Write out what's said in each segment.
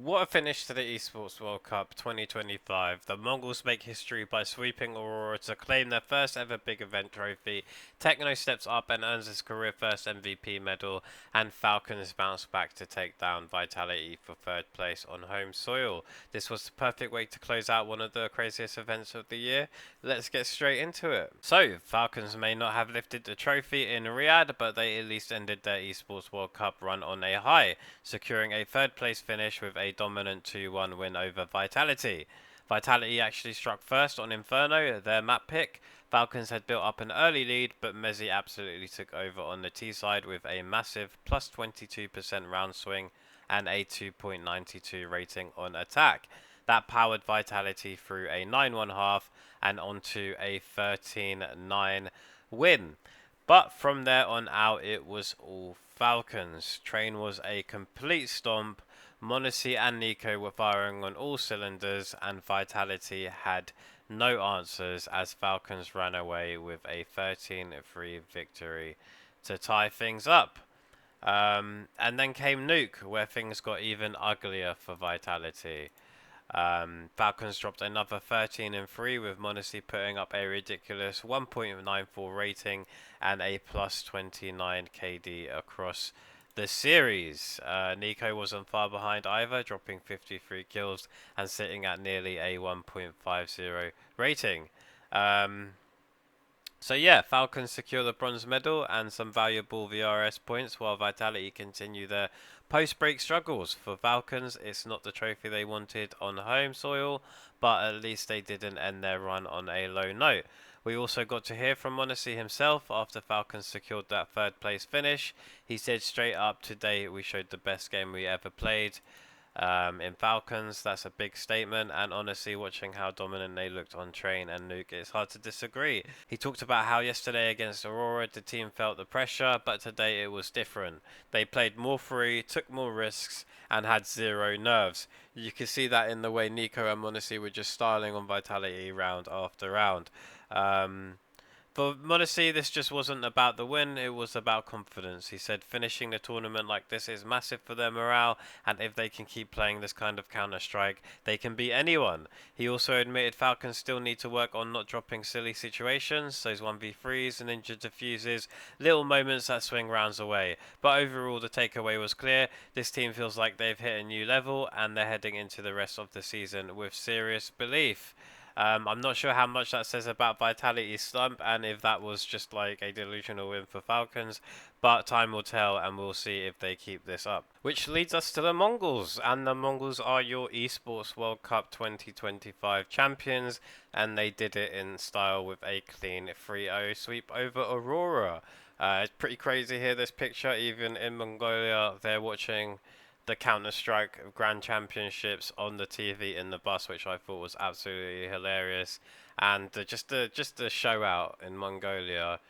What a finish to the Esports World Cup 2025. The Mongols make history by sweeping Aurora to claim their first ever big event trophy. Techno steps up and earns his career first MVP medal, and Falcons bounce back to take down Vitality for third place on home soil. This was the perfect way to close out one of the craziest events of the year. Let's get straight into it. So, Falcons may not have lifted the trophy in Riyadh, but they at least ended their Esports World Cup run on a high, securing a third place finish with a dominant 2-1 win over Vitality. Vitality actually struck first on Inferno, their map pick. Falcons had built up an early lead, but Mezzi absolutely took over on the T side with a massive plus 22% round swing and a 2.92 rating on attack. That powered Vitality through a 9-1 half and onto a 13-9 win. But from there on out, it was all Falcons. Train was a complete stomp. Monacy and Nico were firing on all cylinders, and Vitality had no answers as Falcons ran away with a 13-3 victory to tie things up. And then came Nuke, where things got even uglier for Vitality. Falcons dropped another 13 and 3 with Monacy putting up a ridiculous 1.94 rating and a plus 29 KD across the series. Nico wasn't far behind either, dropping 53 kills and sitting at nearly a 1.50 rating. Um, so yeah, Falcons secure the bronze medal and some valuable VRS points while Vitality continue their post-break struggles. For Falcons, it's not the trophy they wanted on home soil, but at least they didn't end their run on a low note. We also got to hear from Monacy himself after Falcons secured that third place finish. He said straight up, today we showed the best game we ever played. In Falcons, that's a big statement, and honestly, watching how dominant they looked on Train and Nuke, it's hard to disagree. He talked about how yesterday against Aurora, the team felt the pressure, but today it was different. They played more free, took more risks, and had zero nerves. You can see that in the way Nico and Monacy were just styling on Vitality round after round. Um, for Monacy, this just wasn't about the win, it was about confidence. He said finishing the tournament like this is massive for their morale, and if they can keep playing this kind of Counter-Strike, they can beat anyone. He also admitted Falcons still need to work on not dropping silly situations, those 1v3s and injured defuses, little moments that swing rounds away. But overall, the takeaway was clear. This team feels like they've hit a new level, and they're heading into the rest of the season with serious belief. I'm not sure how much that says about Vitality's slump and if that was just like a delusional win for Falcons, but time will tell and we'll see if they keep this up. Which leads us to the Mongols, and the Mongols are your Esports World Cup 2025 champions, and they did it in style with a clean 3-0 sweep over Aurora. It's pretty crazy here, this picture, even in Mongolia, they're watching the Counter-Strike Grand Championships on the TV in the bus, which I thought was absolutely hilarious. And just the show out in Mongolia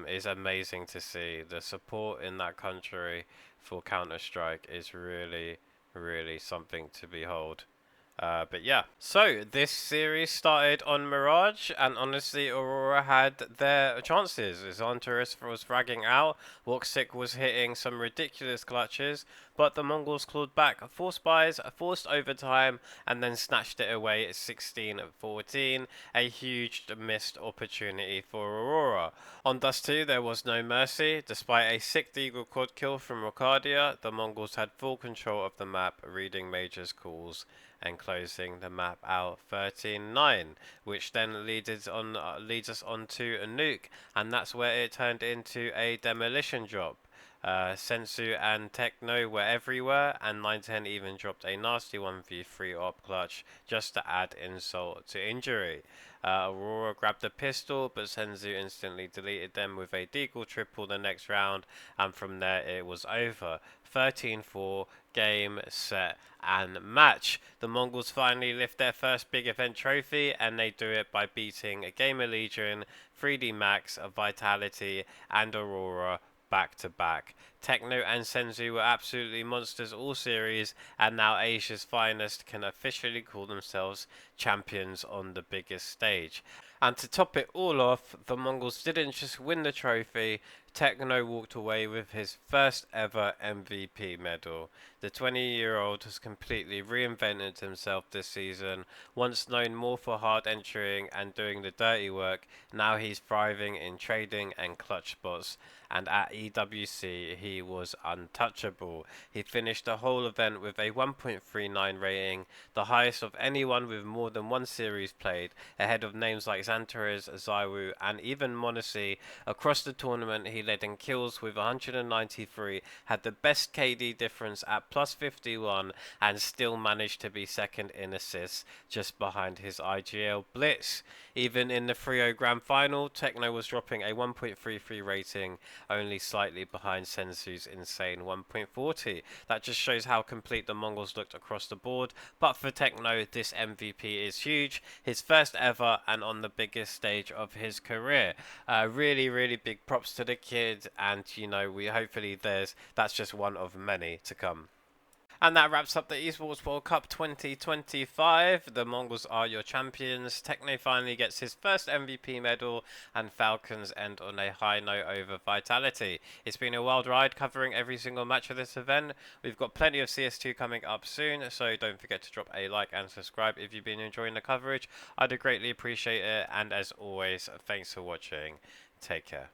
is amazing to see. The support in that country for Counter-Strike is really, really something to behold. But yeah, so this series started on Mirage, and honestly, Aurora had their chances. As Antares was fragging out, Woxic was hitting some ridiculous clutches, but the Mongols clawed back, forced buys, forced overtime, and then snatched it away at 16-14. A huge missed opportunity for Aurora. On Dust 2, there was no mercy. Despite a sick Deagle quad kill from Rocardia, the Mongols had full control of the map, reading Major's calls and closing the map out 13-9, which then leads us on to a nuke, and that's where it turned into a demolition drop. Sensu and Techno were everywhere, and 910 even dropped a nasty 1v3 op clutch just to add insult to injury. Aurora grabbed a pistol, but Senzu instantly deleted them with a deagle triple the next round, and from there it was over. 13-4, game, set, and match. The Mongols finally lift their first big event trophy, and they do it by beating Gamer Legion, 3D Max, Vitality, and Aurora back to back. Techno and Senzu were absolutely monsters all series, and now Asia's finest can officially call themselves champions on the biggest stage. And to top it all off, the Mongols didn't just win the trophy, Techno walked away with his first ever MVP medal. The 20-year-old has completely reinvented himself this season. Once known more for hard entering and doing the dirty work, now he's thriving in trading and clutch spots. And at EWC, he was untouchable. He finished the whole event with a 1.39 rating, the highest of anyone with more than one series played, ahead of names like Xantares, Zaiwu, and even MongolZ. Across the tournament, he led in kills with 193, had the best KD difference at plus 51, and still managed to be second in assists, just behind his IGL Blitz. Even in the 3-0 Grand Final, Techno was dropping a 1.33 rating, only slightly behind Sensu's insane 1.40. That just shows how complete the Mongols looked across the board. But for Techno, this MVP is huge, his first ever and on the biggest stage of his career. Really big props to the kid, and we hopefully that's just one of many to come. And that wraps up the Esports World Cup 2025. The Mongols are your champions. Techno finally gets his first MVP medal, and Falcons end on a high note over Vitality. It's been a wild ride covering every single match of this event. We've got plenty of CS2 coming up soon, so don't forget to drop a like and subscribe if you've been enjoying the coverage. I'd greatly appreciate it, and as always, thanks for watching. Take care.